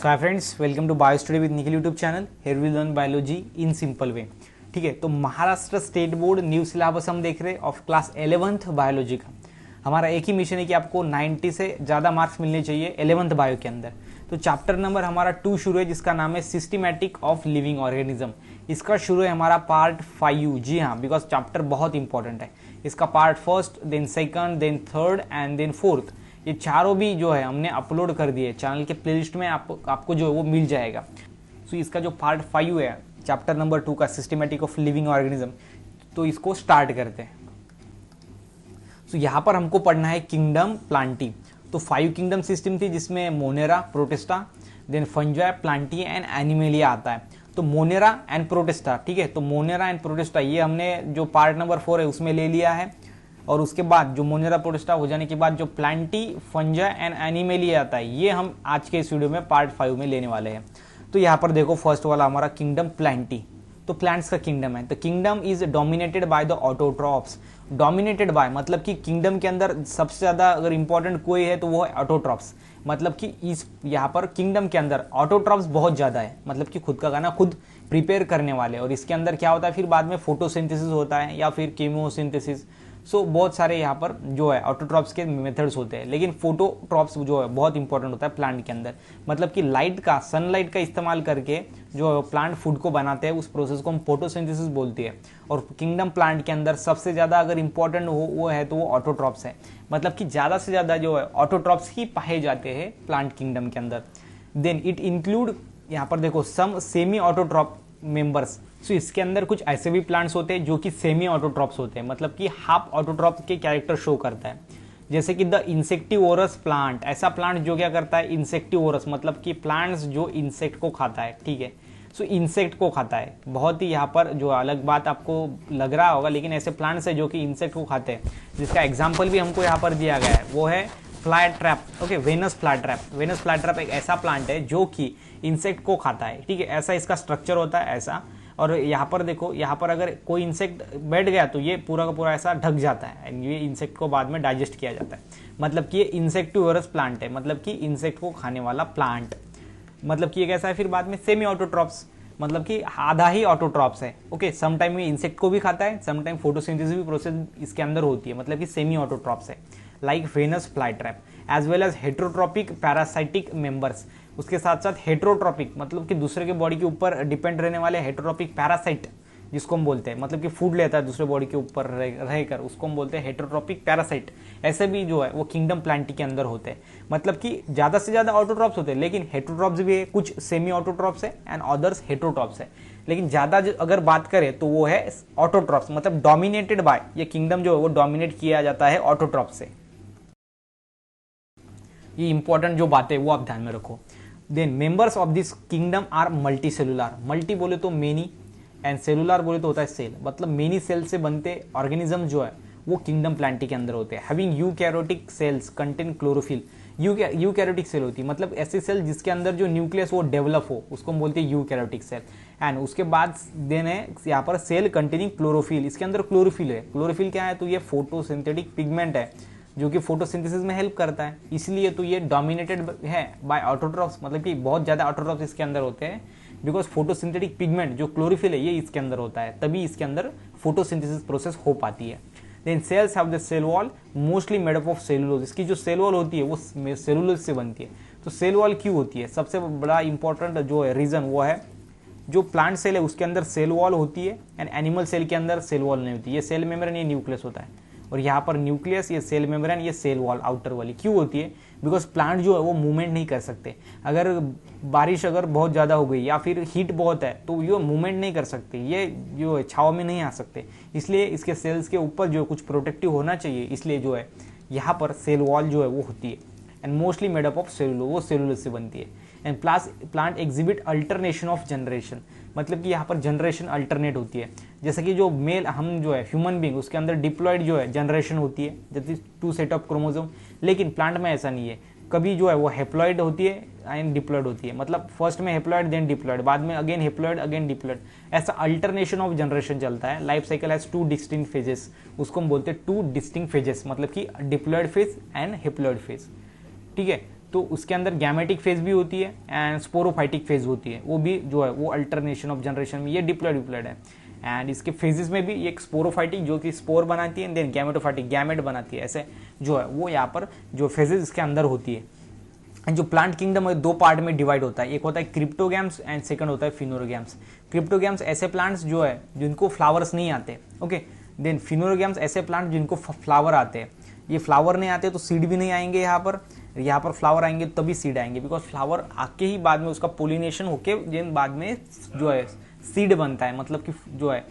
So hi friends, welcome to bio study with Nikhil YouTube channel. Here we learn biology in simple way. ठीक है, तो Maharashtra state board new syllabus हम देख रहे हैं ऑफ क्लास 11th बायोलॉजी का। हमारा एक ही मिशन है कि आपको 90 से ज़्यादा मार्क्स मिलने चाहिए 11th बायो के अंदर। तो चैप्टर नंबर हमारा 2 शुरू है, जिसका नाम है सिस्टमैटिक ऑफ लिविंग ऑर्गेनिज्म। इसका शुरू है हमारा पार्ट 5। जी हाँ, बिकॉज चैप्टर बहुत इंपॉर्टेंट है। इसका part first, then second, then third and then fourth, ये चारों भी जो है हमने अपलोड कर दिए चैनल के प्लेलिस्ट में। आपको जो है वो मिल जाएगा। सो इसका जो पार्ट 5 है चैप्टर नंबर 2 का, सिस्टमैटिक ऑफ लिविंग ऑर्गेनिज्म, तो इसको स्टार्ट करते हैं। सो यहाँ पर हमको पढ़ना है किंगडम प्लांटी। तो 5 किंगडम सिस्टम थी, जिसमें Monera, Protista, then fungi, Plantae and Animalia आता है। तो मोनेरा एंड प्रोटिस्टा, ठीक है, तो मोनेरा एंड प्रोटिस्टा ये हमने जो पार्ट नंबर 4 है उसमें ले लिया है। और उसके बाद जो मोनेरा प्रोटिस्टा हो जाने के बाद जो प्लांटी, फंजाई एंड एनिमेलिया आता है, ये हम आज के इस वीडियो में पार्ट 5 में लेने वाले हैं। तो यहाँ पर देखो, फर्स्ट वाला हमारा किंगडम प्लांटी, तो प्लांट्स का किंगडम है। तो kingdom is dominated by the autotrophs. Dominated by मतलब कि किंगडम के अंदर सबसे ज्यादा अगर इंपॉर्टेंट कोई है तो वो है ऑटोट्रॉप्स। मतलब कि इस यहाँ पर किंगडम के अंदर ऑटोट्रॉप्स बहुत ज्यादा है, मतलब कि खुद का खाना खुद प्रिपेयर करने वाले। और इसके अंदर क्या होता है, फिर बाद में फोटोसिंथेसिस होता है या फिर कीमोसिंथेसिस। सो बहुत सारे यहाँ पर जो है ऑटोट्रॉप्स के मेथड्स होते हैं, लेकिन फोटोट्रॉप्स जो है बहुत इंपॉर्टेंट होता है प्लांट के अंदर। मतलब कि लाइट का, सनलाइट का इस्तेमाल करके जो प्लांट फूड को बनाते हैं, उस प्रोसेस को हम फोटोसिंथेसिस बोलते हैं। और किंगडम प्लांट के अंदर सबसे ज़्यादा अगर इंपॉर्टेंट हो वो है तो वो ऑटोट्रॉप्स है। मतलब कि ज़्यादा से ज़्यादा जो है ऑटोट्रॉप्स ही पाए जाते हैं प्लांट किंगडम के अंदर। देन इट इंक्लूड, यहाँ पर देखो, सम सेमी ऑटोट्रॉप मेंबर्स। सो इसके अंदर कुछ ऐसे भी प्लांट्स होते हैं जो कि सेमी ऑटोट्रॉप्स होते हैं, मतलब कि हाफ ऑटोट्रॉप के कैरेक्टर शो करता है। जैसे कि द इंसेक्टिवोरस प्लांट, ऐसा प्लांट जो क्या करता है, इंसेक्टिवोरस मतलब कि प्लांट्स जो इंसेक्ट को खाता है। ठीक है, सो इंसेक्ट को खाता है। बहुत ही यहाँ पर जो अलग बात आपको लग रहा होगा, लेकिन ऐसे प्लांट्स है जो कि इंसेक्ट को खाते हैं, जिसका एग्जाम्पल भी हमको यहाँ पर दिया गया है, वो है fly trap. Okay, Venus fly trap. Venus fly trap एक ऐसा प्लांट है जो कि इंसेक्ट को खाता है। ठीक है, ऐसा इसका स्ट्रक्चर होता है ऐसा। और यहाँ पर देखो, यहाँ पर अगर कोई इंसेक्ट बैठ गया तो ये पूरा का पूरा ऐसा ढक जाता है एंड ये इंसेक्ट को बाद में डाइजेस्ट किया जाता है। मतलब कि ये इंसेक्टिवोरस प्लांट है, मतलब कि इंसेक्ट को खाने वाला प्लांट। मतलब कि ये कैसा है, फिर बाद में सेमी ऑटोट्रॉप्स, मतलब कि आधा ही ऑटोट्रॉप्स है। ओके, समटाइम ये इंसेक्ट को भी खाता है, समटाइम फोटोसिंथेसिस भी प्रोसेस इसके अंदर होती है, मतलब कि सेमी ऑटोट्रॉप्स है, like Venus fly trap. As well as heterotrophic parasitic members, उसके साथ साथ हेट्रोट्रॉपिक मतलब कि दूसरे के बॉडी के ऊपर डिपेंड रहने वाले हेट्रोट्रॉपिक पैरासाइट, जिसको हम बोलते हैं, मतलब कि फूड लेता है दूसरे बॉडी के ऊपर रहकर, उसको हम बोलते हैं हेट्रोट्रॉपिक पैरासाइट। ऐसे भी जो है वो किंगडम प्लांटी के अंदर होते हैं। मतलब कि ज्यादा से ज्यादा ऑटोट्रॉप्स होते हैं, लेकिन हेट्रोट्रॉप्स भी है, कुछ सेमी ऑटोट्रॉप्स है एंड अदर्स हेट्रोट्रॉप्स है। लेकिन ज्यादा अगर बात करें तो वो है ऑटोट्रॉप्स, मतलब डोमिनेटेड बाय, ये किंगडम जो है वो डोमिनेट किया जाता है ऑटोट्रॉप्स से। ये इंपॉर्टेंट जो बात है वो आप ध्यान में रखो। Then members of this kingdom are multi cellular. Multi बोले तो मेनी एंड सेलुलर बोले तो होता है सेल, मतलब मेनी सेल से बनते ऑर्गेनिज्म जो है वो किंगडम प्लांटी के अंदर होते हैं। Having eukaryotic cells contain chlorophyll. Eukaryotic cell होती है, मतलब ऐसी सेल जिसके अंदर जो न्यूक्लियस वो डेवलप हो, उसको हम बोलते हैं यूकैरियोटिक सेल। एंड उसके बाद देन है यहाँ पर सेल कंटेनिंग क्लोरोफिल। इसके अंदर क्लोरोफिल है। क्लोरोफिल क्या है, तो ये फोटोसिंथेटिक पिगमेंट है जो कि फोटोसिंथेसिस में हेल्प करता है। इसलिए तो ये डोमिनेटेड है बाय ऑटोट्रॉप्स, मतलब कि बहुत ज्यादा ऑटोट्रॉप्स इसके अंदर होते हैं, बिकॉज फोटोसिंथेटिक पिगमेंट जो क्लोरोफिल है ये इसके अंदर होता है, तभी इसके अंदर फोटोसिंथेसिस प्रोसेस हो पाती है। Then cells have the cell wall mostly made up of cellulose. इसकी जो सेल वॉल होती है वो सेलुलोज से बनती है। तो सेल वॉल क्यों होती है, सबसे बड़ा इंपॉर्टेंट जो है रीजन वो है, जो प्लांट सेल है उसके अंदर सेल वॉल होती है एंड एनिमल सेल के अंदर सेल वॉल नहीं होती। ये सेल मेम्ब्रेन, ये न्यूक्लियस होता है, और यहाँ पर न्यूक्लियस, ये सेल मेम्ब्रेन, ये सेल वॉल आउटर वाली क्यों होती है, बिकॉज प्लांट जो है वो मूवमेंट नहीं कर सकते। अगर बारिश अगर बहुत ज़्यादा हो गई या फिर हीट बहुत है तो ये मूवमेंट नहीं कर सकते, ये जो है छाव में नहीं आ सकते। इसलिए इसके सेल्स के ऊपर जो कुछ प्रोटेक्टिव होना चाहिए, इसलिए जो है यहाँ पर सेल वॉल जो है वो होती है and mostly made up of cellulose, वो सेलुलोज से बनती है। And plant exhibit alternation of generation, मतलब कि यहाँ पर जनरेशन अल्टरनेट होती है। जैसे कि जो मेल हम जो है ह्यूमन बींग, उसके अंदर डिप्लॉयड जो है जनरेशन होती है, जैसे 2 सेट ऑफ क्रोमोसोम, लेकिन प्लांट में ऐसा नहीं है। कभी जो है वो हेप्लॉयड होती है एंड डिप्लॉयड होती है, मतलब फर्स्ट में हेप्लॉयड देन डिप्लॉयड, बाद में अगेन हेप्लॉयड अगेन डिप्लॉयड, ऐसा अल्टरनेशन ऑफ जनरेशन चलता है। Life cycle has 2 distinct phases, उसको हम बोलते हैं 2 डिस्टिंक्ट फेजेस, मतलब कि diploid phase and haploid phase. ठीक है, तो उसके अंदर गैमेटिक फेज भी होती है एंड स्पोरोफाइटिक फेज होती है, वो भी जो है वो अल्टरनेशन ऑफ जनरेशन में ये डिप्लॉयड है। एंड इसके फेजेस में भी एक स्पोरोफाइटिक जो कि स्पोर बनाती है, देन गैमेटोफाइटिक गैमेट बनाती है, ऐसे जो है वो यहाँ पर जो फेजेस इसके अंदर होती है। एंड जो प्लांट किंगडम है 2 पार्ट में डिवाइड होता है, एक होता है क्रिप्टोगैम्स एंड सेकंड होता है फिनोरोगैम्स। क्रिप्टोगैम्स ऐसे प्लांट्स जो है जिनको फ्लावर्स नहीं आते, ओके। देन फिनोरोगैम्स ऐसे प्लांट जिनको फ्लावर आते हैं। ये फ्लावर नहीं आते तो सीड भी नहीं आएंगे यहाँ पर फ्लावर आएंगे तभी सीड आएंगे, बिकॉज फ्लावर आके ही बाद में उसका पोलिनेशन होके देन बाद में जो है सीड बनता है, मतलब कि जो है।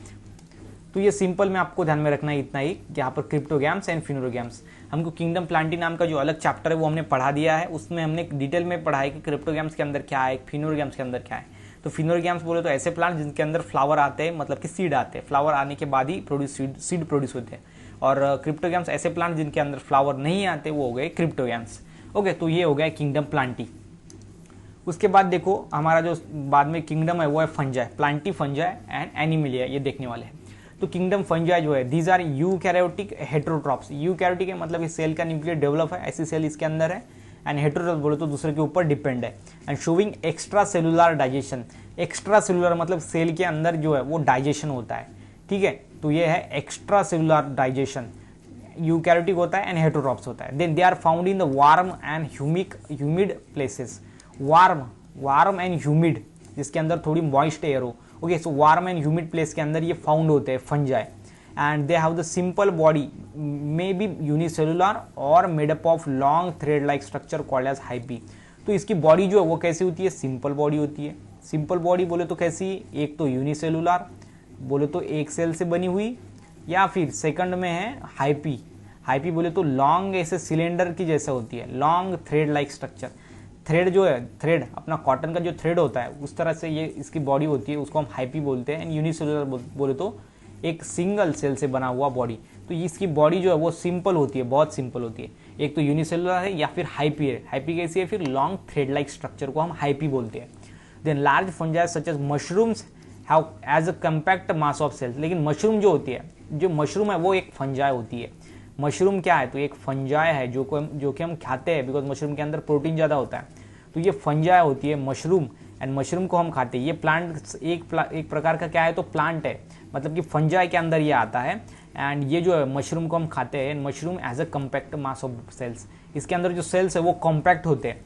तो ये सिंपल में आपको ध्यान में रखना है इतना ही, यहाँ पर क्रिप्टोगैम्स एंड फिनोरोगैम्स। हमको किंगडम प्लांटी नाम का जो अलग चैप्टर है वो हमने पढ़ा दिया है, उसमें हमने डिटेल में पढ़ा है कि क्रिप्टोगैम्स के अंदर क्या है, फिनोरोगैम्स के अंदर क्या है। तो फिनोरोगैम्स बोले तो ऐसे प्लांट जिनके अंदर फ्लावर आते हैं, मतलब कि सीड आते हैं, फ्लावर आने के बाद ही सीड प्रोड्यूस होते हैं। और क्रिप्टोगैम्स ऐसे प्लांट जिनके अंदर फ्लावर नहीं आते, वो हो गए क्रिप्टोगैम्स, ओके। तो ये हो गया किंगडम प्लांटी। उसके बाद देखो हमारा जो बाद में किंगडम है वो है fungi, Plantae fungi and Animalia, ये देखने वाले हैं। तो किंगडम फंजाई जो है these are eukaryotic heterotrophs. Eukaryotic है मतलब इस सेल का न्यूक्लियर डेवलप है, ऐसी सेल इसके अंदर है। एंड हेटेरोट्रॉप्स बोले तो दूसरे के ऊपर डिपेंड है। And showing extra cellular digestion. Extra cellular मतलब सेल के अंदर जो है वो डाइजेशन होता है, ठीक है। तो ये है एक्स्ट्रा सेलुलर डाइजेशन, यूकैरियोटिक होता है एंड हेटेरोट्रॉप्स होता है। Then they are found in the warm and humid places. Warm and humid, जिसके अंदर थोड़ी मॉइस्ट एयर हो, okay. So warm and humid place के अंदर ये फाउंड होते हैं fungi. And they have the simple body, may be unicellular और made up of long thread like structure called as hyphae. तो इसकी बॉडी जो है वो कैसी होती है, सिंपल बॉडी होती है। सिंपल बॉडी बोले तो कैसी, एक तो यूनिसेलुलर बोले तो एक सेल से बनी हुई, या फिर सेकंड में है हाइपी। हाइपी बोले तो लॉन्ग ऐसे सिलेंडर की जैसा होती है, long thread like structure. Thread जो है, थ्रेड अपना कॉटन का जो थ्रेड होता है उस तरह से ये इसकी बॉडी होती है, उसको हम हाइपी बोलते हैं। एंड यूनिसेलुलर बोले तो एक सिंगल सेल से बना हुआ बॉडी। तो इसकी बॉडी जो है वो सिंपल होती है, बहुत सिंपल होती है। एक तो यूनिसेलुलर है या फिर हाइपी है। हाइपी कैसी है, फिर लॉन्ग थ्रेड लाइक स्ट्रक्चर को हम हाइपी बोलते हैं। Then large fungi such as mushrooms have as a compact mass of cells. लेकिन मशरूम जो होती है, जो मशरूम है वो एक फंजाई होती है। मशरूम क्या है, तो एक फंजाई है जो कि हम खाते हैं, बिकॉज मशरूम के अंदर प्रोटीन ज़्यादा होता है। तो ये फंजाई होती है मशरूम, एंड मशरूम को हम खाते हैं। ये प्लांट एक प्रकार का क्या है, तो प्लांट है, मतलब कि फंजाई के अंदर ये आता है। एंड ये जो है मशरूम को हम खाते हैं। Mushroom as a compact mass of cells, इसके अंदर जो सेल्स है वो कॉम्पैक्ट होते हैं।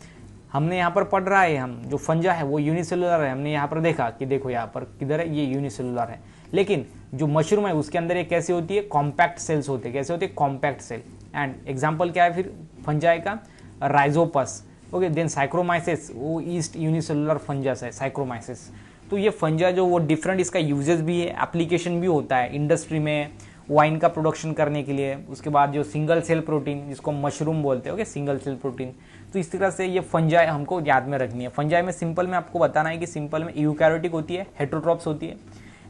हमने यहाँ पर पढ़ रहा है, हम जो फंजाई है वो यूनिसेलुलर है। हमने यहाँ पर देखा कि देखो यहाँ पर किधर है, ये यूनिसेलुलर है। लेकिन जो मशरूम है उसके अंदर ये कैसे होती है, कॉम्पैक्ट सेल्स होते हैं। कैसे होते हैं, कॉम्पैक्ट सेल। एंड एग्जाम्पल क्या है फिर फंजाई का, राइजोपस, ओके। देन साइक्रोमाइसिस, वो ईस्ट यूनिसेलुलर फंजस है, साइक्रोमाइसिस। तो ये फंजा जो वो डिफरेंट इसका यूजेस भी है, एप्लीकेशन भी होता है इंडस्ट्री में, वाइन का प्रोडक्शन करने के लिए। उसके बाद जो सिंगल सेल प्रोटीन जिसको मशरूम बोलते हैं, ओके, सिंगल सेल प्रोटीन। तो इस तरह से ये फंजाई हमको याद में रखनी है। फंजाई में सिंपल में आपको बताना है कि सिंपल में यूकैरियोटिक होती है, हेटेरोट्रॉप्स होती है,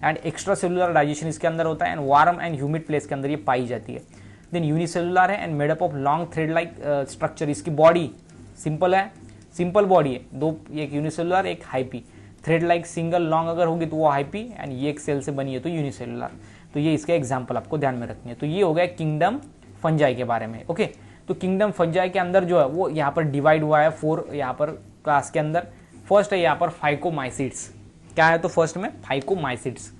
एंड एक्स्ट्रा सेलुलर डाइजेशन इसके अंदर होता है, and warm and humid place के अंदर ये पाई जाती है। देन यूनिसेलुलर है and made up of long thread like structure. इसकी बॉडी सिंपल है, सिंपल बॉडी है, दो, एक यूनिसेलुलर एक hyphae. Thread like single long अगर होगी तो वो हाइपी, एंड ये एक सेल से बनी है तो यूनिसेलुलर। तो ये इसका एग्जाम्पल आपको ध्यान में रखनी है। तो ये हो गया किंगडम फंजाई के बारे में, ओके। तो किंगडम फंजाई के अंदर जो है वो यहाँ पर डिवाइड हुआ है 4 यहाँ पर क्लास के अंदर। फर्स्ट है यहाँ पर फाइकोमाइसिड्स। क्या है, तो फर्स्ट में फाइकोमाइसिड्स।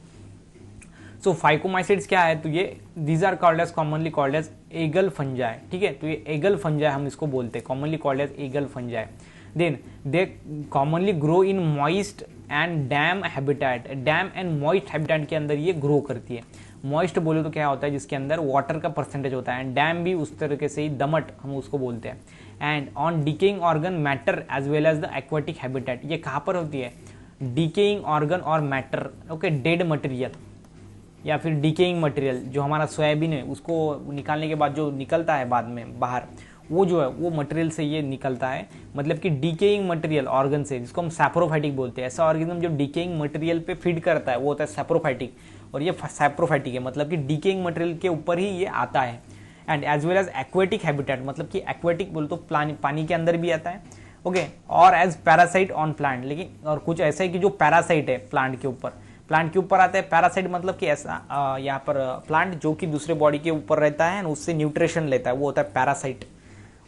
सो फाइकोमाइसिड्स क्या है, तो ये these are called as commonly called as algal fungi, ठीक है। तो ये एगल फंजाई हम इसको बोलते हैं, commonly called as algal fungi. Then they commonly grow in moist and damp habitat. Damp and moist habitat के अंदर ये ग्रो करती है। मॉइस्ट बोले तो क्या होता है, जिसके अंदर वाटर का परसेंटेज होता है, एंड डैम भी उस तरीके से ही, दमट हम उसको बोलते हैं। And on decaying organ matter as well as the aquatic habitat. ये कहाँ पर होती है, डिकेइंग ऑर्गन और मैटर, ओके, डेड मटेरियल या फिर डिकेइंग मटेरियल। जो हमारा सोयाबीन है उसको निकालने के बाद जो निकलता है बाद में बाहर, वो जो है वो मटेरियल से ये निकलता है, मतलब कि डिकेइंग मटेरियल ऑर्गन से, जिसको हम सैप्रोफाइटिक बोलते हैं। ऐसा ऑर्गेनिज्म जो डिकेइंग मटेरियल पे फीड करता है वो होता है सैप्रोफाइटिक, और ये सैप्रोफाइटिक है, मतलब कि डिकेइंग मटेरियल के ऊपर ही ये आता है। And as well as aquatic habitat, मतलब कि एक्वेटिक बोले तो पानी के अंदर भी आता है, ओके। और एज पैरासाइट ऑन प्लांट, लेकिन और कुछ ऐसा है कि जो पैरासाइट है प्लांट के ऊपर आता है। पैरासाइट मतलब कि ऐसा यहाँ पर प्लांट जो कि दूसरे बॉडी के ऊपर रहता है, उससे न्यूट्रिशन लेता है, वो होता है पैरासाइट,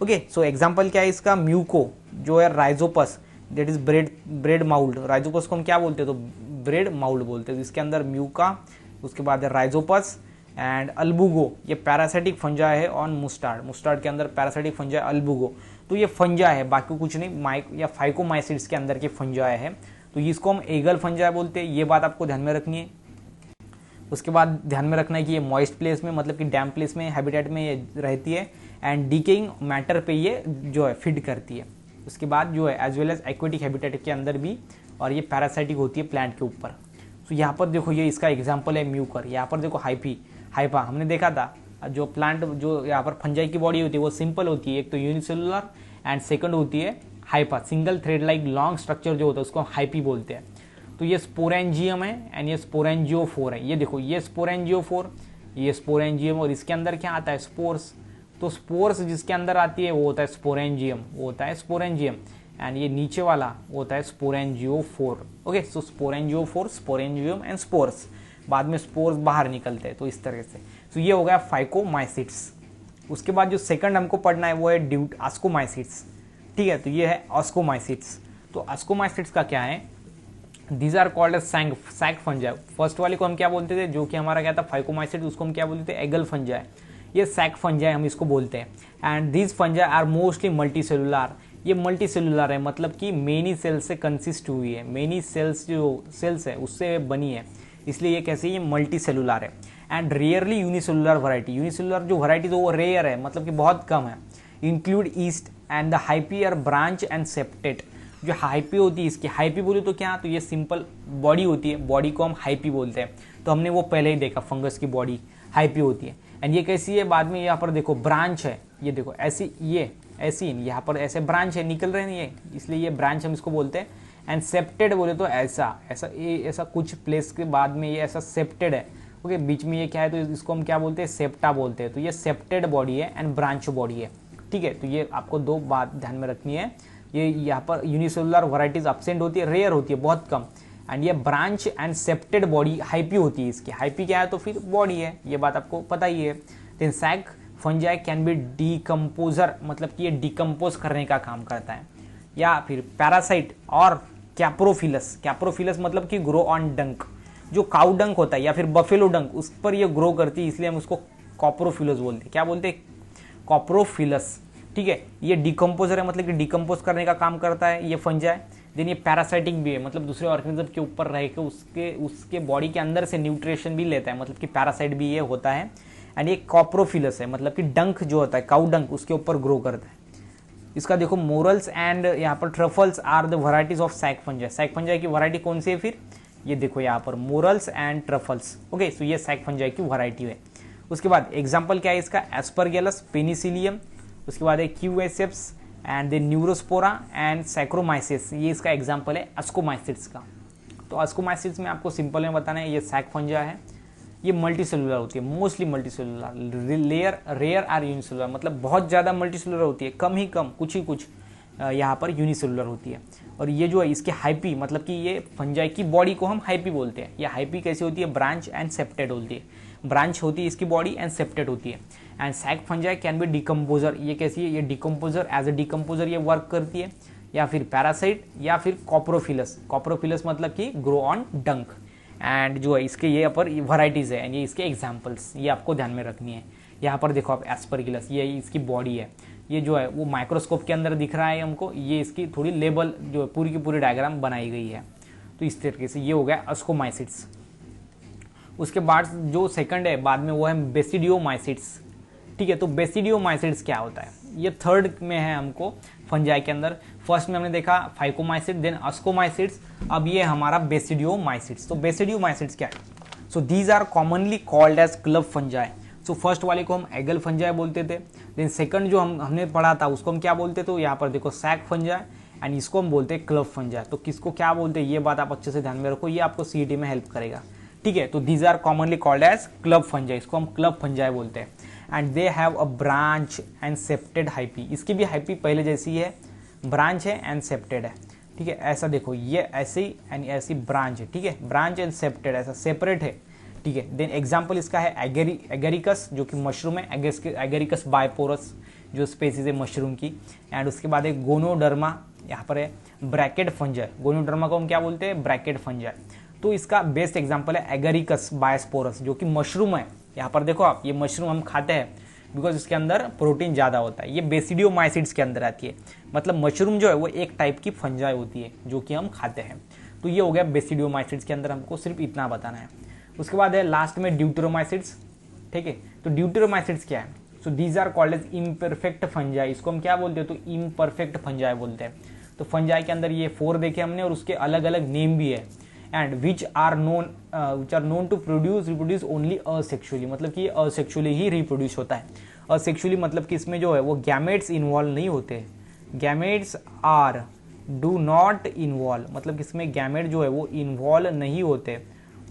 ओके, सो एग्जाम्पल क्या है इसका, म्यूको जो है Rhizopus, that is bread mould. Rhizopus को हम क्या बोलते हैं, तो ब्रेड माउल्ड बोलते हैं। इसके अंदर म्यूका, उसके बाद है राइजोपस एंड अल्बुगो, ये पैरासाइटिक फंजा है ऑन मुस्टार्ड। मुस्टार्ड के अंदर पैरासाइटिक फंजा अल्बुगो, तो ये फंजा है, बाकी कुछ नहीं, या फाइकोमाइसिड्स के अंदर के फंजा है, तो इसको हम एगल फंजा बोलते हैं। ये बात आपको ध्यान में रखनी है। उसके बाद ध्यान में रखना है कि ये मॉइस्ट प्लेस में, मतलब कि डैम प्लेस में, हैबिटेट में ये रहती है एंड डिकेइंग मैटर पे ये जो है फीड करती है। उसके बाद जो है as well as aquatic habitat के अंदर भी, और ये पैरासाइटिक होती है प्लांट के ऊपर। तो यहाँ पर देखो ये इसका एग्जाम्पल है म्यूकर। यहाँ पर देखो हाइपा हमने देखा था, जो प्लांट जो यहाँ पर फंजाई की बॉडी होती है वो सिंपल होती है, एक तो यूनिसेलुलर एंड सेकंड होती है HEPA, single thread like long structure जो होता है उसको हाइपी बोलते हैं। तो ये स्पोरेंजियम है एंड ये स्पोरेंजियोफोर है। ये देखो ये स्पोरेंजियोफोर, ये स्पोरेंजियम, और इसके अंदर क्या आता है, स्पोर्स। तो स्पोर्स जिसके अंदर आती है वो होता है स्पोरेंजियम, वो होता है स्पोरेंजियम, एंड ये नीचे वाला होता है sporangiophore. Okay, so sporangiophore, sporangium and spores, बाद में स्पोर्स बाहर निकलते हैं, तो इस तरह से। तो ये हो गया फाइकोमाइसिट्स। उसके बाद जो सेकंड हमको पढ़ना है वो है आस्कोमाइसिट्स। ठीक है, तो ये है ऑस्कोमाइसिट्स। तो ऑस्कोमाइसिट्स का क्या है, these are called as sac fungi. First वाले को हम क्या बोलते थे, जो कि हमारा क्या था फाइकोमाइसिट्स, उसको हम क्या बोलते थे, एगल फंजाई। ये सैक फंजाई हम इसको बोलते हैं। And these fungi are mostly multi cellular. ये मल्टी सेलुलर है, मतलब कि मेनी सेल्स से कंसिस्ट हुई है, मेनी सेल्स जो सेल्स है उससे बनी है, इसलिए ये कैसे, ये मल्टी सेलुलर है। And rarely unicellular variety, unicellular जो वैरायटी वो रेयर है, मतलब कि बहुत कम है। Include yeast and the hyphae are branch and septate. जो हाइपी होती है, इसकी हाइपी बोले तो क्या, तो ये सिंपल बॉडी होती है, बॉडी को हम हाइपी बोलते हैं। तो हमने वो पहले ही देखा, फंगस की बॉडी हाइपी होती है। एंड ये कैसी है, बाद में यहाँ पर देखो ब्रांच है, ये देखो ऐसी, ये ऐसी, यहाँ पर ऐसे ब्रांच है, निकल रहे हैं ये, इसलिए ये ब्रांच हम इसको बोलते हैं। एंड सेप्टेड बोले तो ऐसा कुछ प्लेस के बाद में ये ऐसा सेप्टेड है। ओके, बीच में ये क्या है, तो इसको हम क्या बोलते हैं, सेप्टा बोलते हैं। तो ये सेप्टेड बॉडी है एंड ब्रांच बॉडी है। ठीक है, तो ये आपको दो बात ध्यान में रखनी है। ये यहाँ पर यूनिसेलुलर वैराइटीज एब्सेंट होती है, रेयर होती है, बहुत कम। एंड ये branch and septate body hyphae होती है इसकी। हाइपी क्या है, तो फिर बॉडी है, ये बात आपको पता ही है। Then sac fungi can be decomposer, मतलब कि ये डिकम्पोज करने का काम करता है। या फिर पैरासाइट और कैप्रोफिलस। कैप्रोफिलस मतलब कि ग्रो ऑन डंक, जो काउ डंक होता है या फिर बफेलो डंक, उस पर ये ग्रो करती है, इसलिए हम उसको कॉप्रोफिलस बोलते हैं। क्या बोलते हैं, कॉप्रोफिलस। ठीक है, ये डिकम्पोजर है, मतलब कि डिकम्पोज करने का काम करता है ये फंजाई। देन ये पैरासाइटिक भी है, मतलब दूसरे ऑर्गेनिज्म के ऊपर रह के उसके बॉडी के अंदर से न्यूट्रिशन भी लेता है, मतलब कि पैरासाइट भी ये होता है। एंड ये कॉप्रोफिलस है, मतलब कि डंक जो होता है, काउ डंक, उसके ऊपर ग्रो करता है। इसका देखो मोरल्स एंड यहाँ पर truffles are the varieties of sac fungi. Sac fungi की वैरायटी कौन सी है, फिर ये देखो यहाँ पर morels and truffles. Okay, so ये सैक फंजाई की वैरायटी है। उसके बाद एग्जाम्पल क्या है इसका, एस्परगेलस, पेनिसिलियम, उसके बाद है क्यूएसेप्स and the neurospora and saccharomyces. ये इसका एग्जाम्पल है अस्कोमाइसिट्स का। तो अस्कोमाइसिट्स में आपको सिंपल में बताना है, ये सैक फंजा है, ये मल्टी सेलुलर होती है, mostly multi cellular, rare or unicellular, मतलब बहुत ज़्यादा मल्टी सेलुलर होती है, कम ही कम, कुछ ही कुछ यहाँ पर यूनिसेलुलर होती है। और ये जो है इसके हाइपी, मतलब कि ये फंजाई की बॉडी को हम हाइपी बोलते हैं। ये हाइपी कैसी होती है, ब्रांच एंड सेप्टेड होती है, ब्रांच होती है इसकी बॉडी एंड सेप्टेड होती है। And sac fungi can be decomposer, ये कैसी है, ये डिकम्पोजर, एज ए डिकम्पोजर ये वर्क करती है, या फिर पैरासाइट या फिर कॉप्रोफिलस। कॉप्रोफिलस मतलब कि ग्रो ऑन डंक। एंड जो है इसके ये पर वैराइटीज़ है, ये इसके एग्जाम्पल्स, ये आपको ध्यान में रखनी है। यहाँ पर देखो आप एस्परगिलस, ये इसकी बॉडी है, ये जो है वो माइक्रोस्कोप के अंदर दिख रहा है हमको, ये इसकी थोड़ी लेबल जो है पूरी की पूरी डायग्राम बनाई गई है। तो इस तरीके से ये हो गया अस्कोमाइसिट्स। उसके बाद जो सेकंड है बाद में वो है बेसिडियोमाइसिट्स। ठीक है, तो बेसिडियोमाइसिट्स क्या होता है, ये थर्ड में है हमको फंजाई के अंदर। फर्स्ट में हमने देखा फाइकोमाइसिट, देन अस्कोमाइसिट्स, अब ये हमारा बेसिडियोमाइसिट्स। तो बेसिडियोमाइसिट्स क्या है, so these are commonly called as club fungi. So first वाले को हम एगल फंजाई बोलते थे, देन सेकंड जो हमने पढ़ा था उसको हम क्या बोलते, तो यहाँ पर देखो सैक फंजाई, एंड इसको हम बोलते हैं क्लब फंजाई। तो किसको क्या बोलते हैं ये बात आप अच्छे से ध्यान में रखो, ये आपको सीईटी में हेल्प करेगा। ठीक है, तो these are commonly called as club fungi, इसको हम क्लब फंजाई बोलते हैं। And they have a branch and septate hyphae, इसकी भी हाइपी पहले जैसी है, ब्रांच है एंड सेप्टेड है। ठीक है, ऐसा देखो ये ऐसी एंड ऐसी ब्रांच है। ठीक है, ब्रांच एंड सेप्टेड ऐसा सेपरेट है। ठीक है, देन एग्जाम्पल इसका है एगेरिकस, जो कि मशरूम है, एगेरिकस बायपोरस, जो स्पेसीज है मशरूम की। एंड उसके बाद एक गोनोडर्मा यहाँ पर है, ब्रैकेट फंजाई। गोनोडर्मा को हम क्या बोलते हैं, ब्रैकेट फंजाई। तो इसका बेस्ट एग्जांपल है एगरिकस बायोस्पोरस, जो कि मशरूम है। यहाँ पर देखो आप, ये मशरूम हम खाते हैं बिकॉज इसके अंदर प्रोटीन ज़्यादा होता है। ये बेसिडियोमाइसिड्स के अंदर आती है, मतलब मशरूम जो है वो एक टाइप की फंजाई होती है जो कि हम खाते हैं। तो ये हो गया बेसिडियोमाइसिड्स के अंदर, हमको सिर्फ इतना बताना है। उसके बाद है लास्ट में ड्यूटेरोमाइसिड्स, ठीक है। तो ड्यूटेरोमाइसिड्स क्या है, so these are called as imperfect fungi. इसको हम क्या बोलते हैं, तो इम्परफेक्ट फंजाई बोलते हैं। तो फंजाई के अंदर ये 4 देखे हमने, और उसके अलग अलग नेम भी है। And which are known to reproduce only asexually, मतलब कि असेक्सुअली ही रिप्रोड्यूस होता है। असेक्सुअली मतलब कि इसमें जो है वो गैमेट्स इन्वॉल्व नहीं होते, gametes are do not involve, मतलब कि इसमें गैमेट जो है वो इन्वॉल्व नहीं होते।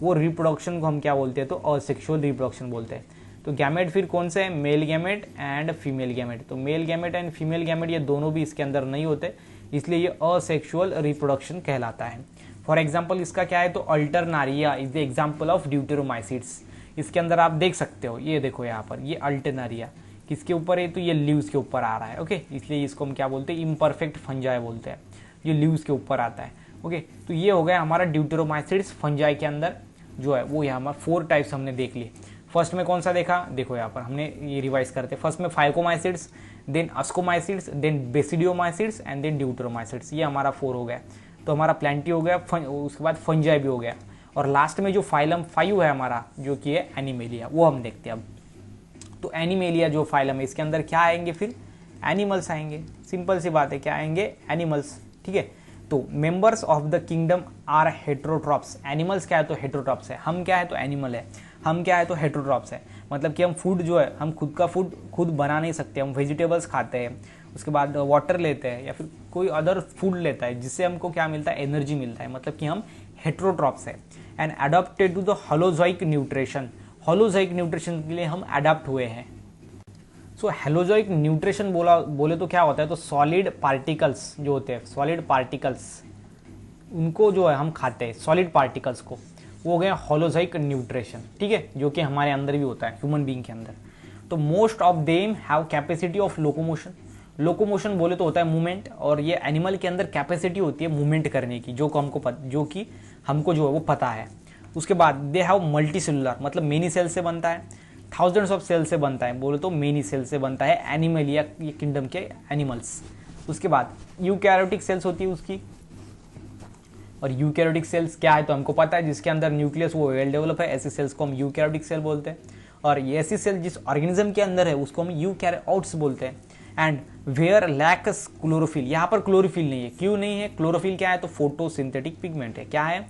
वो रिप्रोडक्शन को हम क्या बोलते हैं, तो असेक्सुअल रिप्रोडक्शन बोलते हैं। तो गैमेट फिर कौन से हैं, male gamete and female gamete. तो male gamete and female gamete ये दोनों भी इसके अंदर नहीं होते, इसलिए ये असेक्सुअल रिप्रोडक्शन कहलाता है। फॉर एग्जाम्पल इसका क्या है, तो alternaria is the example of ड्यूटेरोमाइसिड्स। इसके अंदर आप देख सकते हो, ये देखो यहाँ पर, ये अल्टरनारिया किसके ऊपर है, तो ये लीव्स के ऊपर आ रहा है। ओके, इसलिए इसको हम क्या बोलते हैं, इम्परफेक्ट फंजाई बोलते हैं। ये लीव्स के ऊपर आता है। ओके, तो ये हो गया हमारा ड्यूटेरोमाइसिड्स फंजाई के अंदर जो है वो यहाँ हमारा 4 टाइप्स हमने देख लिए। फर्स्ट में कौन सा देखा, देखो यहाँ पर हमने ये रिवाइज करते हैं। फर्स्ट में फाइकोमाइसिड्स, देन अस्कोमाइसिड्स, देन बेसिडियोमाइसिड्स एंड देन ड्यूटेरोमाइसिड्स। ये हमारा 4 हो गया। तो हमारा प्लांटी हो गया, उसके बाद फंजाई भी हो गया, और लास्ट में जो फाइलम 5 है हमारा, जो कि है एनिमेलिया, वो हम देखते हैं अब। तो एनिमेलिया जो फाइलम है, इसके अंदर क्या आएंगे, फिर एनिमल्स आएंगे। सिंपल सी बात है, क्या आएंगे, एनिमल्स, ठीक है। तो members of the kingdom are heterotrophs. Animals क्या है, तो हेट्रोट्रॉप्स है। हम क्या है, तो एनिमल है। हम क्या है, तो हेट्रोट्रॉप्स है। मतलब कि हम फूड जो है, हम खुद का फूड खुद बना नहीं सकते। हम वेजिटेबल्स खाते हैं, उसके बाद वाटर लेते हैं, या फिर कोई अदर फूड लेता है, जिससे हमको क्या मिलता है, एनर्जी मिलता है। मतलब कि हम हेट्रोट्रॉप्स है। And adapted to the holozoic nutrition. Holozoic nutrition के लिए हम अडॉप्ट हुए हैं। सो हेलोजोइक न्यूट्रिशन बोले तो क्या होता है, तो सॉलिड पार्टिकल्स जो होते हैं, सॉलिड पार्टिकल्स, उनको जो है हम खाते हैं, सॉलिड पार्टिकल्स को, वो हो गया होलोजोइक न्यूट्रिशन, ठीक है, जो कि हमारे अंदर भी होता है, ह्यूमन बीइंग के अंदर। तो most of them have capacity of locomotion. Locomotion बोले तो होता है मूवमेंट, और ये एनिमल के अंदर कैपेसिटी होती है मूवमेंट करने की, जो कि हमको जो है वो पता है। उसके बाद दे हैव मल्टी सेलुलर, मतलब मेनी सेल से बनता है, थाउजेंड्स ऑफ सेल से बनता है, बोले तो मेनी सेल से बनता है एनिमलिया, ये किंगडम के एनिमल्स। उसके बाद यूकैरियोटिक सेल्स होती है उसकी, और यूकैरियोटिक सेल्स क्या है, तो हमको पता है, जिसके अंदर न्यूक्लियस वो वेल डेवलप है, ऐसी सेल्स को हम यूकैरियोटिक सेल बोलते हैं। और ये ऐसी सेल जिस ऑर्गेनिज्म के अंदर है उसको हम यूकैरियोट्स बोलते हैं। एंड वेयर लैक्स क्लोरोफिल, यहाँ पर क्लोरोफिल नहीं है। क्यों नहीं है, क्लोरोफिल क्या है, तो फोटोसिंथेटिक पिगमेंट है। क्या है,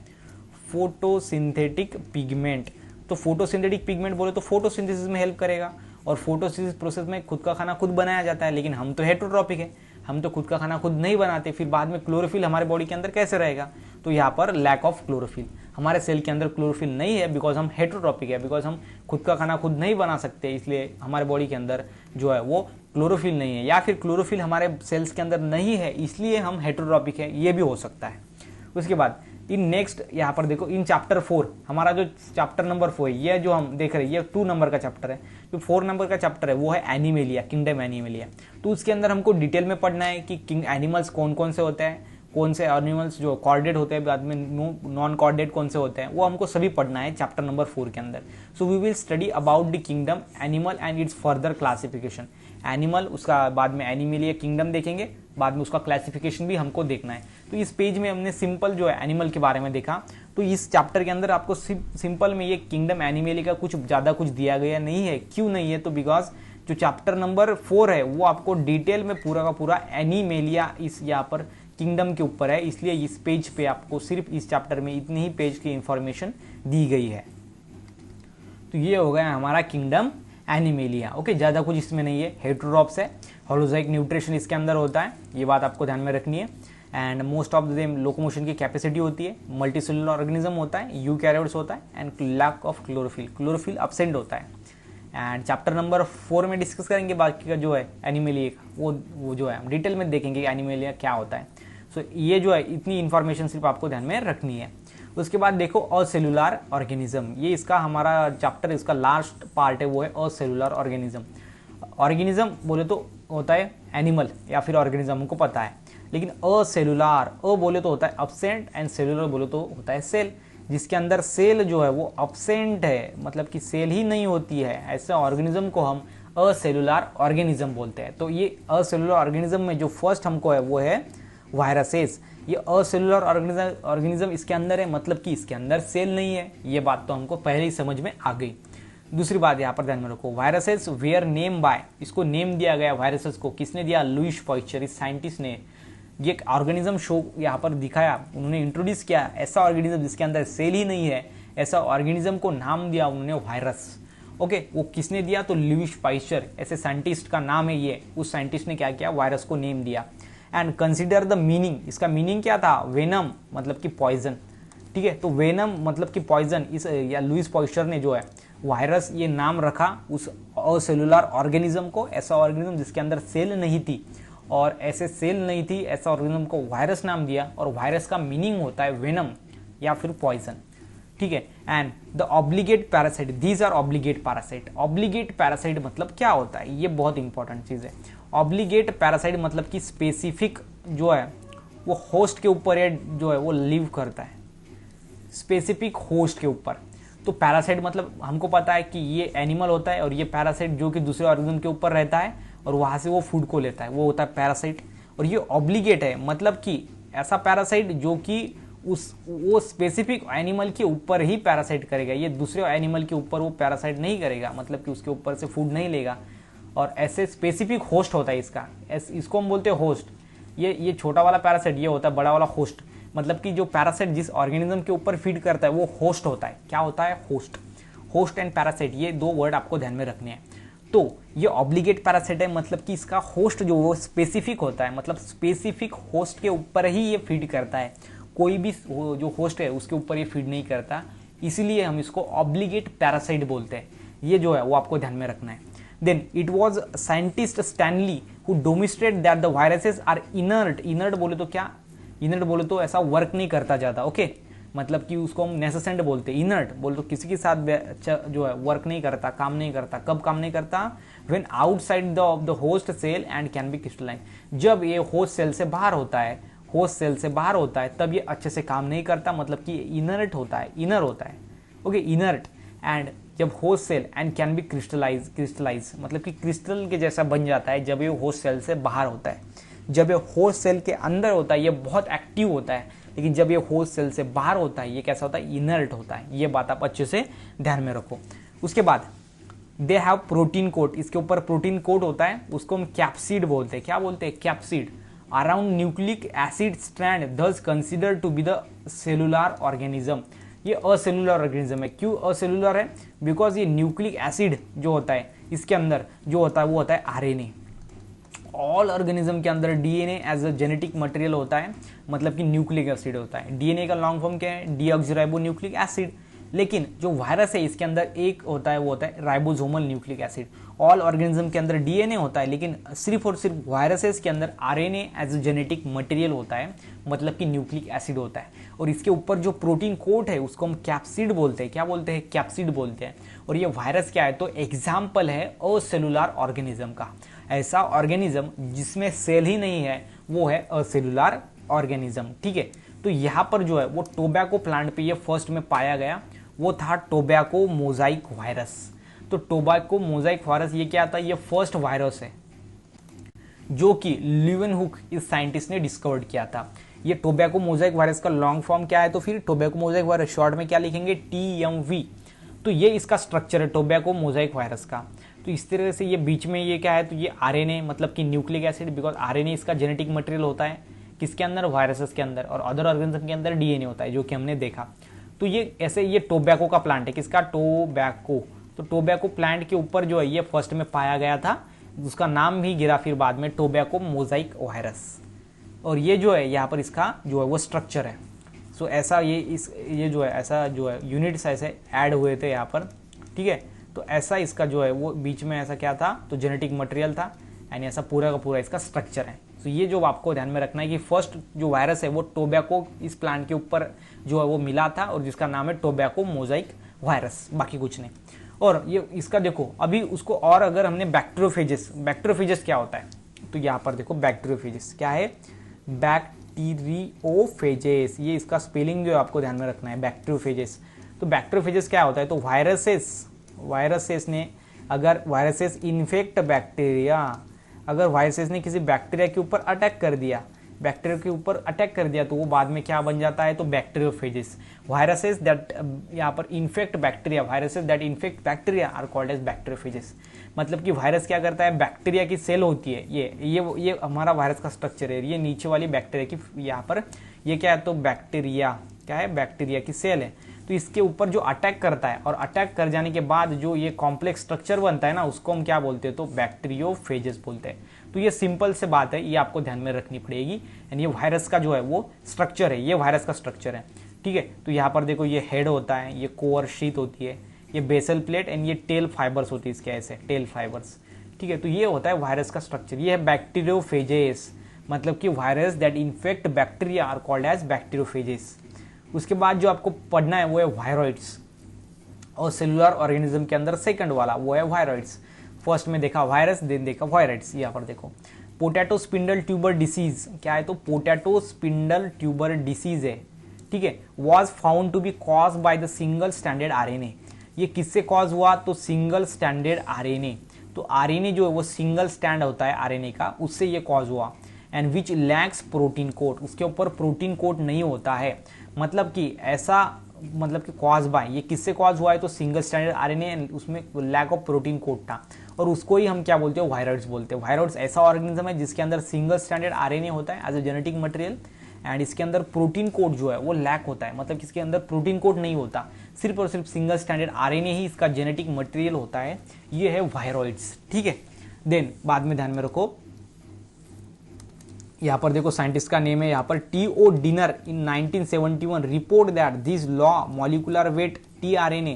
फोटोसिंथेटिक पिगमेंट। तो फोटोसिंथेटिक पिगमेंट बोले तो फोटोसिंथेसिस में हेल्प करेगा, और फोटोसिंथेसिस प्रोसेस में खुद का खाना खुद बनाया जाता है। लेकिन हम तो हेटेरोट्रॉपिक है, हम तो खुद का खाना खुद नहीं बनाते, फिर बाद में क्लोरोफिल हमारे बॉडी के अंदर कैसे रहेगा। तो यहाँ पर लैक ऑफ क्लोरोफिल, हमारे सेल के अंदर क्लोरोफिल नहीं है, बिकॉज हम हेटेरोट्रॉपिक है, बिकॉज हम खुद का खाना खुद नहीं बना सकते, इसलिए हमारे बॉडी के अंदर जो है वो क्लोरोफिल नहीं है। या फिर क्लोरोफिल हमारे सेल्स के अंदर नहीं है, इसलिए हम हेटेरोट्रॉपिक है, ये भी हो सकता है। उसके बाद इन नेक्स्ट यहाँ पर देखो, इन चैप्टर 4, हमारा जो चैप्टर नंबर 4 है, ये जो हम देख रहे हैं, ये 2 नंबर का चैप्टर है। जो 4 नंबर का चैप्टर है वो है एनिमेलिया, किंगडम एनिमेलिया। तो उसके अंदर हमको डिटेल में पढ़ना है कि किंग एनिमल्स कौन कौन से होते हैं, कौन से एनिमल्स जो कॉर्डेड होते हैं, बाद में नॉन कॉर्डेड कौन से होते हैं, वो हमको सभी पढ़ना है चैप्टर नंबर 4 के अंदर। So we will study about the kingdom animal and its further classification. Animal, उसका बाद में एनिमेलिया किंगडम देखेंगे, बाद में उसका क्लासिफिकेशन भी हमको देखना है। तो इस पेज में हमने सिंपल जो है एनिमल के बारे में देखा। तो इस चैप्टर के अंदर आपको सिंपल में ये किंगडम एनिमेलिया का कुछ ज़्यादा कुछ दिया गया नहीं है। क्यों नहीं है, तो बिकॉज जो चैप्टर नंबर 4 है वो आपको डिटेल में पूरा का पूरा एनिमेलिया इस यहाँ पर किंगडम के ऊपर है, इसलिए इस पेज पे आपको सिर्फ इस चैप्टर में इतनी ही पेज की इंफॉर्मेशन दी गई है। तो ये हो गया हमारा किंगडम एनिमेलिया। ओके, ज़्यादा कुछ इसमें नहीं है, हेटेरोट्रॉप्स है, होलोजोइक न्यूट्रिशन इसके अंदर होता है, ये बात आपको ध्यान में रखनी है। And most of them locomotion की कैपेसिटी होती है, मल्टीसेलुलर ऑर्गेनिज्म होता है, यूकैरियोट्स होता है, and lack of chlorophyll, chlorophyll absent होता है। एंड चैप्टर नंबर 4 में डिस्कस करेंगे बाकी का जो है एनिमेलिया का, वो जो है हम डिटेल में देखेंगे एनिमेलिया क्या होता है। सो ये जो है इतनी इन्फॉर्मेशन सिर्फ आपको ध्यान में रखनी है। उसके बाद देखो असेलुलर ऑर्गेनिज्म, ये इसका हमारा चैप्टर, इसका लास्ट पार्ट है, वो है असेलुलर ऑर्गेनिज्म। ऑर्गेनिज्म बोले तो होता है एनिमल या फिर ऑर्गेनिज्म, हमको पता है। लेकिन असेलुलर, अ बोले तो होता है अब्सेंट एंड सेलुलर बोले तो होता है सेल, जिसके अंदर सेल जो है वो अब्सेंट है, मतलब कि सेल ही नहीं होती है, ऐसे ऑर्गेनिज्म को हम असेलुलर ऑर्गेनिज्म बोलते हैं। तो ये असेलुलर ऑर्गेनिज्म में जो फर्स्ट हमको है वो है वायरसेस। ये असेलुलर ऑर्गेनिज्म इसके अंदर है, मतलब कि इसके अंदर सेल नहीं है। ये बात तो हमको पहले ही समझ में आ गई। दूसरी बात यहाँ पर ध्यान में रखो, वायरसेस वेयर नेम बाय, इसको नेम दिया गया वायरसेस को, किसने दिया? लुईस पॉस्चर, इस साइंटिस्ट ने ये एक ऑर्गेनिज्म शो यहाँ पर दिखाया, उन्होंने इंट्रोड्यूस किया ऐसा ऑर्गेनिज्म जिसके अंदर सेल ही नहीं है, ऐसा ऑर्गेनिज्म को नाम दिया उन्होंने वायरस। ओके, वो किसने दिया? तो लुईस पॉस्चर, ऐसे साइंटिस्ट का नाम है ये। उस साइंटिस्ट ने क्या किया? वायरस को नेम दिया। एंड कंसिडर द मीनिंग, इसका मीनिंग क्या था? वेनम मतलब कि पॉइजन। ठीक है, तो वेनम मतलब कि पॉइजन, इस या लुईस पॉस्चर ने जो है वायरस ये नाम रखा उस असेलुलर ऑर्गेनिज्म को, ऐसा ऑर्गेनिज्म जिसके अंदर सेल नहीं थी, और ऐसे सेल नहीं थी ऐसा ऑर्गेनिज्म को वायरस नाम दिया। और वायरस का मीनिंग होता है वेनम या फिर पॉइजन। ठीक है, and the obligate parasite, these are obligate parasite. Obligate parasite मतलब क्या होता है? ये बहुत इंपॉर्टेंट चीज है। ऑब्लिगेट पैरासाइट मतलब कि स्पेसिफिक जो है वो होस्ट के ऊपर जो है वो लिव करता है, स्पेसिफिक होस्ट के ऊपर। तो पैरासाइट मतलब हमको पता है कि ये एनिमल होता है और ये पैरासाइट जो कि दूसरे ऑर्गेनिज्म के ऊपर रहता है और वहां से वो फूड को लेता है, वो होता है पैरासाइट। और ये ऑब्लिगेट है, मतलब कि ऐसा पैरासाइट जो कि वो स्पेसिफिक एनिमल के ऊपर ही पैरासाइट करेगा, ये दूसरे एनिमल के ऊपर वो पैरासाइट नहीं करेगा, मतलब कि उसके ऊपर से फूड नहीं लेगा। और ऐसे स्पेसिफिक होस्ट होता है इसका, इसको हम बोलते हैं होस्ट। ये छोटा वाला पैरासाइट, ये होता है बड़ा वाला होस्ट, मतलब कि जो पैरासाइट जिस ऑर्गेनिज्म के ऊपर फीड करता है वो होस्ट होता है। क्या होता है? होस्ट। होस्ट एंड पैरासाइट, ये दो वर्ड आपको ध्यान में रखने हैं। तो ये ऑब्लिगेट पैरासाइट है, मतलब कि इसका होस्ट जो वो स्पेसिफिक होता है, मतलब स्पेसिफिक होस्ट के ऊपर ही ये फीड करता है, कोई भी जो होस्ट है उसके ऊपर ये फीड नहीं करता, इसीलिए हम इसको ऑब्लिगेट पैरासाइट बोलते हैं। ये जो है वो आपको ध्यान में रखना है। Then it was scientist Stanley who demonstrated that the viruses are inert. Inert बोले तो क्या? Inert बोले तो ऐसा वर्क नहीं करता ज्यादा। ओके, मतलब कि उसको हम नेसेसेंट बोलते हैं। इनर्ट बोले तो किसी के साथ जो है वर्क नहीं करता, काम नहीं करता। कब काम नहीं करता? When outside the host cell and can be crystalline. जब ये होस्ट सेल से बाहर होता है, होस्ट सेल से बाहर होता है तब ये अच्छे से काम नहीं करता, मतलब कि इनर्ट होता है, इनर होता है। Okay, inert. एंड जब host cell and can be crystallize मतलब कि क्रिस्टल के जैसा बन जाता है जब ये होस्ट सेल से बाहर होता है। जब ये होस्ट सेल के अंदर होता है ये बहुत एक्टिव होता है, लेकिन जब ये होस्ट सेल से बाहर होता है ये कैसा होता है? इनर्ट होता है। ये बात आप अच्छे से ध्यान में रखो। उसके बाद दे हैव प्रोटीन कोट, इसके ऊपर प्रोटीन कोट होता है, उसको हम कैप्सिड बोलते हैं। क्या बोलते हैं? Capsid. Around nucleic acid strand दस consider to be the cellular organism. ये असेलुलर ऑर्गेनिज्म है। क्यों असेलुलर है? बिकॉज ये न्यूक्लिक एसिड जो होता है इसके अंदर जो होता है वो होता है आरएनए। ऑल ऑर्गेनिज्म के अंदर DNA as a genetic material होता है, मतलब कि न्यूक्लिक एसिड होता है। डीएनए का लॉन्ग फॉर्म क्या है? Deoxyribo nucleic acid. लेकिन जो वायरस है इसके अंदर एक होता है वो होता है ribosomal nucleic acid. All organism के अंदर डीएनए होता है, लेकिन सिर्फ और सिर्फ वायरसेस के अंदर RNA as a genetic material होता है, मतलब कि न्यूक्लिक एसिड होता है। और इसके ऊपर जो प्रोटीन कोट है उसको हम कैप्सिड बोलते हैं। क्या बोलते हैं? कैप्सिड बोलते हैं। और ये वायरस क्या है? तो एग्जाम्पल है असेलुलर ऑर्गेनिज्म का। ऐसा ऑर्गेनिज्म जिसमें सेल ही नहीं है वो है असेलुलर ऑर्गेनिज्म। ठीक है, तो यहाँ पर जो है वो टोबैको प्लांट पे ये फर्स्ट में पाया गया, वो था टोबैको मोजाइक वायरस। तो टोबैको मोजाइक वायरस ये क्या था? ये फर्स्ट वायरस है जो कि लीवेनहुक इस साइंटिस्ट ने डिस्कवर्ड किया था। ये टोबैको मोजाइक वायरस का लॉन्ग फॉर्म क्या है? तो फिर टोबैको मोजाइक वायरस शॉर्ट में क्या लिखेंगे? TMV। तो ये इसका स्ट्रक्चर है टोबैको मोजाइक वायरस का। तो इस तरह से ये बीच में ये क्या है? तो ये आरएनए मतलब कि न्यूक्लिक एसिड, बिकॉज आरएनए इसका जेनेटिक मटेरियल होता है किसके अंदर? वायरसेस के अंदर। और अदर ऑर्गेनिज्म के अंदर डीएनए होता है, जो कि हमने देखा। तो ये ऐसे ये टोबैको का प्लांट है। किसका? टोबैको। तो टोबैको प्लांट के ऊपर जो है ये फर्स्ट में पाया गया था, उसका नाम भी गिरा फिर बाद में टोबैको मोजाइक वायरस। और ये जो है यहाँ पर इसका जो है वो स्ट्रक्चर है। सो ऐसा ये जो है ऐसा जो है यूनिट्स ऐसे ऐड हुए थे यहाँ पर। ठीक है, तो ऐसा इसका जो है वो बीच में ऐसा क्या था? तो जेनेटिक मटेरियल था, यानी ऐसा पूरा का पूरा इसका स्ट्रक्चर है। तो ये जो आपको ध्यान में रखना है कि फर्स्ट जो वायरस है वो टोबैको इस प्लांट के ऊपर जो है वो मिला था, और जिसका नाम है टोबैको मोजाइक वायरस, बाकी कुछ नहीं। और ये इसका देखो अभी उसको, और अगर हमने बैक्टीरियोफेजेस क्या होता है, तो यहाँ पर देखो बैक्टीरियोफेजेस क्या है, बैक्टीरियोफेजेस, ये इसका स्पेलिंग जो आपको ध्यान में रखना है, बैक्टीरियोफेजेस। तो बैक्टीरियोफेजेस क्या होता है, तो वायरसेस ने, अगर वायरसेस इन्फेक्ट बैक्टीरिया, अगर वायरसेस ने किसी बैक्टीरिया के ऊपर अटैक कर दिया, तो वो बाद में क्या बन जाता है, तो बैक्टीरियोफेजेस। वायरसेस दैट यहाँ पर infect bacteria are called as bacteriophages. मतलब कि वायरस क्या करता है, बैक्टीरिया की सेल होती है, ये हमारा वायरस का स्ट्रक्चर है, ये नीचे वाली बैक्टीरिया की, यहाँ पर ये क्या है, तो बैक्टीरिया क्या है, बैक्टीरिया की सेल है। तो इसके ऊपर जो अटैक करता है, और अटैक कर जाने के बाद जो ये कॉम्प्लेक्स स्ट्रक्चर बनता है ना, उसको हम क्या बोलते हैं, तो बैक्टीरियोफेजेस बोलते हैं। तो ये सिंपल से बात है, ये आपको ध्यान में रखनी पड़ेगी। एंड ये वायरस का जो है वो स्ट्रक्चर है, ये वायरस का स्ट्रक्चर है, ठीक है। तो यहाँ पर देखो ये हेड होता है, ये कोर शीट होती है, ये बेसल प्लेट, एंड ये टेल फाइबर्स होती है इसके, ऐसे टेल फाइबर्स, ठीक है। तो ये होता है वायरस का स्ट्रक्चर, ये है बैक्टीरियोफेजेस, मतलब कि virus that infect bacteria are called as bacteriophages. उसके बाद जो आपको पढ़ना है वो है वायरॉइड्स, और सेलुलर ऑर्गेनिज्म के अंदर सेकंड वाला वो है वायरॉइड्स। फर्स्ट में देखा वायरस, देन देखा वायरॉइड्स। यहाँ पर देखो पोटैटो स्पिंडल ट्यूबर डिसीज क्या है, तो पोटैटो स्पिंडल ट्यूबर डिसीज है, ठीक है। Was found to be cause by the single standard RNA. ये किससे कॉज हुआ, तो सिंगल स्टैंडर्ड आरएनए। तो आरएनए जो है वो सिंगल स्टैंड होता है आरएनए का, उससे ये कॉज हुआ। And which lacks protein coat, उसके ऊपर प्रोटीन कोट नहीं होता है। मतलब कि ऐसा, मतलब कि कॉज बाय, ये किससे कॉज हुआ है, तो सिंगल स्टैंडर्ड आरएनए, उसमें लैक ऑफ प्रोटीन कोट था, और उसको ही हम क्या बोलते हैं, वायरॉइड्स बोलते हैं। वायरॉइड्स ऐसा ऑर्गेनिज्म है जिसके अंदर सिंगल स्टैंडर्ड आरएनए होता है as a genetic material, and इसके अंदर प्रोटीन कोट जो है वो लैक होता है, मतलब इसके अंदर प्रोटीन कोट नहीं होता, सिर्फ और सिर्फ सिंगल स्टैंडर्ड आरएनए ही इसका जेनेटिक मटेरियल होता है। ये है वायरॉइड्स, ठीक है। देन बाद में ध्यान में रखो, यहाँ पर देखो साइंटिस्ट का नेम है यहाँ पर T.O. Diener in 1971 report that this low molecular weight tRNA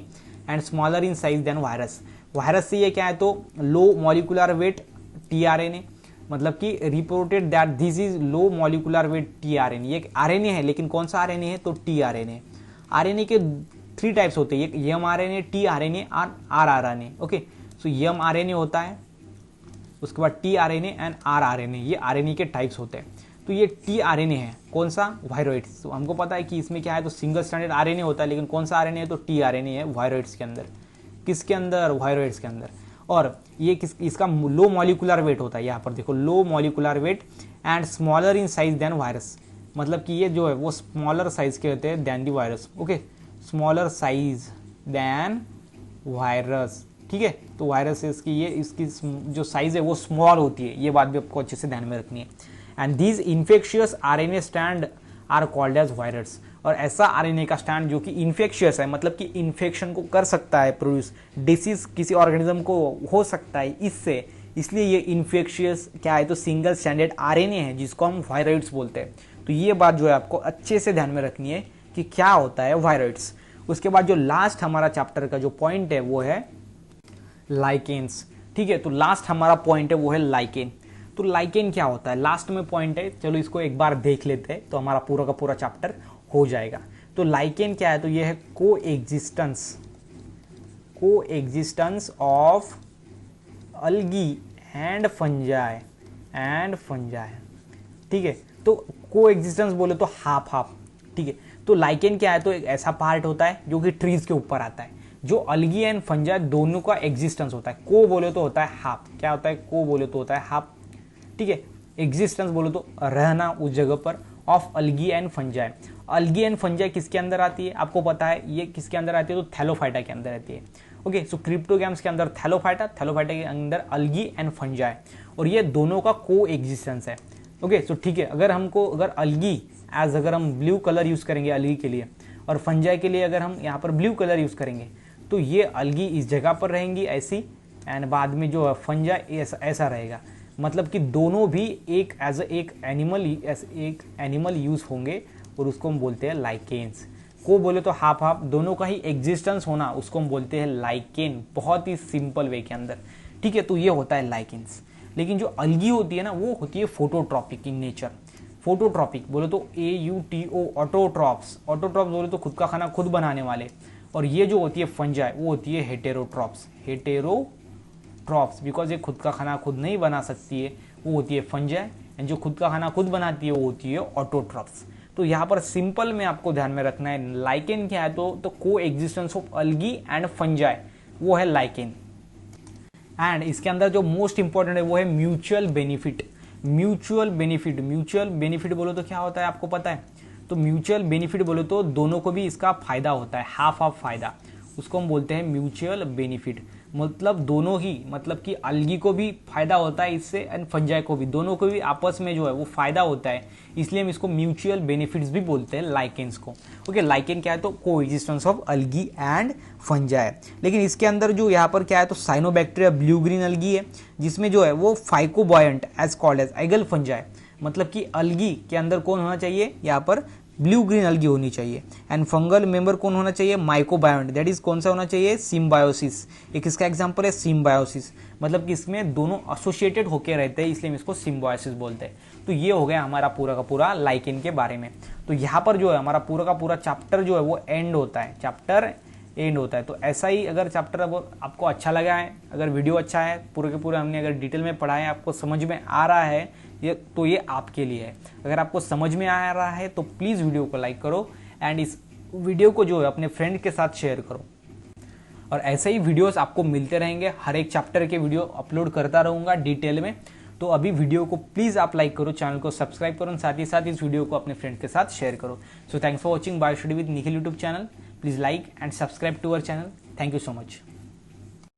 and smaller in size than virus. Virus से ये क्या है, तो लो मॉलिकुलर वेट tRNA, मतलब कि reported that this is low molecular weight tRNA। ये आरएनए है, लेकिन कौन सा आरएनए है, तो tRNA। आरएनए के 3 टाइप्स होते हैं, एक mRNA, tRNA और rRNA। ओके, सो mRNA होता है, उसके बाद tRNA एंड rRNA, ये आरएनए के टाइप्स होते हैं। तो ये tRNA है, कौन सा, वायरॉइड्स। तो हमको पता है कि इसमें क्या है, तो सिंगल स्टैंडर्ड आरएनए होता है, लेकिन कौन सा आरएनए है, तो tRNA है वायरॉइड्स के अंदर। किसके अंदर, वायरॉइड्स के अंदर। और ये इसका लो मॉलिकुलर वेट होता है, यहाँ पर देखो low molecular weight and smaller in size than virus, मतलब कि ये जो है वो स्मॉलर साइज के होते हैं than the virus. Okay, smaller size than virus, ठीक है। तो वायरस इसकी ये इसकी जो साइज है वो स्मॉल होती है, ये बात भी आपको अच्छे से ध्यान में रखनी है। And these infectious RNA strand are called as virus. और ऐसा आरएनए का स्टैंड जो कि इन्फेक्शियस है, मतलब कि इन्फेक्शन को कर सकता है, प्रोड्यूस डिसीज किसी ऑर्गेनिज्म को हो सकता है इससे, इसलिए ये इन्फेक्शियस क्या है, तो सिंगल स्टैंडर्ड आरएनए है जिसको हम वायरॉइड्स बोलते हैं। तो ये बात जो है आपको अच्छे से ध्यान में रखनी है कि क्या होता है वायरॉइड्स। उसके बाद जो लास्ट हमारा चैप्टर का जो पॉइंट है वो है लाइकेन्स, ठीक है। तो लास्ट हमारा पॉइंट है वो है लाइकेन। तो लाइकेन क्या होता है, लास्ट में पॉइंट है, चलो इसको एक बार देख लेते हैं तो हमारा पूरा का पूरा चैप्टर हो जाएगा। तो लाइकेन क्या है, तो ये है coexistence of algae and fungi ठीक है। तो कोएग्जिस्टेंस बोले तो हाफ, ठीक है। तो लाइकेन क्या है, तो एक ऐसा पार्ट होता है जो कि ट्रीज के ऊपर आता है, जो अलगी एंड फंजाई दोनों का एग्जिस्टेंस होता है। को बोले तो होता है हाफ, क्या होता है, को बोले तो होता है हाफ, ठीक है। एग्जिस्टेंस बोले तो रहना उस जगह पर, of algae and fungi. Algae and fungi किसके अंदर आती है, आपको पता है ये किसके अंदर आती है, तो थैलोफाइटा के अंदर रहती है। ओके, सो क्रिप्टोगैम्स के अंदर थैलोफाइटा के अंदर अलगी एंड फंजाई, और ये दोनों का को एग्जिस्टेंस है। ओके, सो ठीक है। अगर अलगी अगर हम ब्लू कलर यूज करेंगे अलगी के लिए, और फंजाई के लिए अगर हम यहाँ पर ब्लू कलर यूज करेंगे, तो ये अलगी इस जगह पर रहेंगी ऐसी, एंड बाद में जो फंजाई ऐसा रहेगा। मतलब कि दोनों भी एक एनिमल यूज होंगे, और उसको हम बोलते हैं लाइकेन्स। को बोले तो हाफ, दोनों का ही एग्जिस्टेंस होना, उसको हम बोलते हैं लाइकेन, बहुत ही सिंपल वे के अंदर, ठीक है। तो ये होता है लाइकेन्स। लेकिन जो अलगी होती है ना, वो होती है फोटोट्रॉपिक इन नेचर। फोटोट्रॉपिक बोले तो AUTO, ऑटोट्रॉप्स बोले तो खुद का खाना खुद बनाने वाले, और ये जो होती है फंजाई वो होती है हेटेरोट्रॉप्स। हेटेरोट्रॉप्स बिकॉज ये खुद का खाना खुद नहीं बना सकती है, वो होती है फंजाई। एंड जो खुद का खाना खुद बनाती है वो होती है ऑटोट्रॉप्स। तो यहाँ पर सिंपल में आपको ध्यान में रखना है लाइकेन क्या है, तो को existence of algae and fungi, वो है लाइकेन। एंड इसके अंदर जो मोस्ट इंपॉर्टेंट है वो है म्यूचुअल बेनिफिट। म्यूचुअल बेनिफिट बोलो तो क्या होता है आपको पता है? तो म्यूचुअल बेनिफिट बोलो तो दोनों को भी इसका फायदा होता है, हाफ फायदा, उसको हम बोलते हैं म्यूचुअल बेनिफिट। मतलब दोनों ही, मतलब कि अलगी को भी फायदा होता है इससे एंड फंजाई को भी, दोनों को भी आपस में जो है वो फायदा होता है, इसलिए हम इसको म्यूचुअल बेनिफिट्स भी बोलते हैं लाइकेन्स को। ओके, लाइकेन क्या है? तो को existence of algae and fungi. लेकिन इसके अंदर जो यहाँ पर क्या है, तो साइनोबैक्टीरिया ब्लू ग्रीन अलगी है, जिसमें जो है वो phycobiont as called as algal fungi. मतलब कि अलगी के अंदर कौन होना चाहिए? यहाँ पर ब्लू ग्रीन अलगी होनी चाहिए। एंड फंगल मेंबर कौन होना चाहिए? माइकोबायोंट, दैट इज कौन सा होना चाहिए? सिम्बायोसिस। एक इसका एग्जांपल है सिम्बायोसिस, मतलब कि इसमें दोनों एसोसिएटेड होकर रहते हैं, इसलिए हम इसको सिम्बायोसिस बोलते हैं। तो ये हो गया हमारा पूरा का पूरा लाइकेन के बारे में। तो यहाँ पर जो है हमारा पूरा का पूरा चैप्टर जो है वो एंड होता है, चैप्टर एंड होता है। तो ऐसा ही अगर चैप्टर अब आपको अच्छा लगा है, अगर वीडियो अच्छा है, पूरे के पूरे हमने अगर डिटेल में पढ़ा है, आपको समझ में आ रहा है ये, तो ये आपके लिए है। अगर आपको समझ में आ रहा है तो प्लीज़ वीडियो को लाइक करो एंड इस वीडियो को जो है अपने फ्रेंड के साथ शेयर करो। और ऐसे ही वीडियोस आपको मिलते रहेंगे, हर एक चैप्टर के वीडियो अपलोड करता रहूँगा डिटेल में। तो अभी वीडियो को प्लीज़ आप लाइक करो, चैनल को सब्सक्राइब करो, साथ ही साथ इस वीडियो को अपने फ्रेंड के साथ शेयर करो। So thanks for watching bio study with Nikhil YouTube channel. Please like and subscribe to our channel. Thank you so much.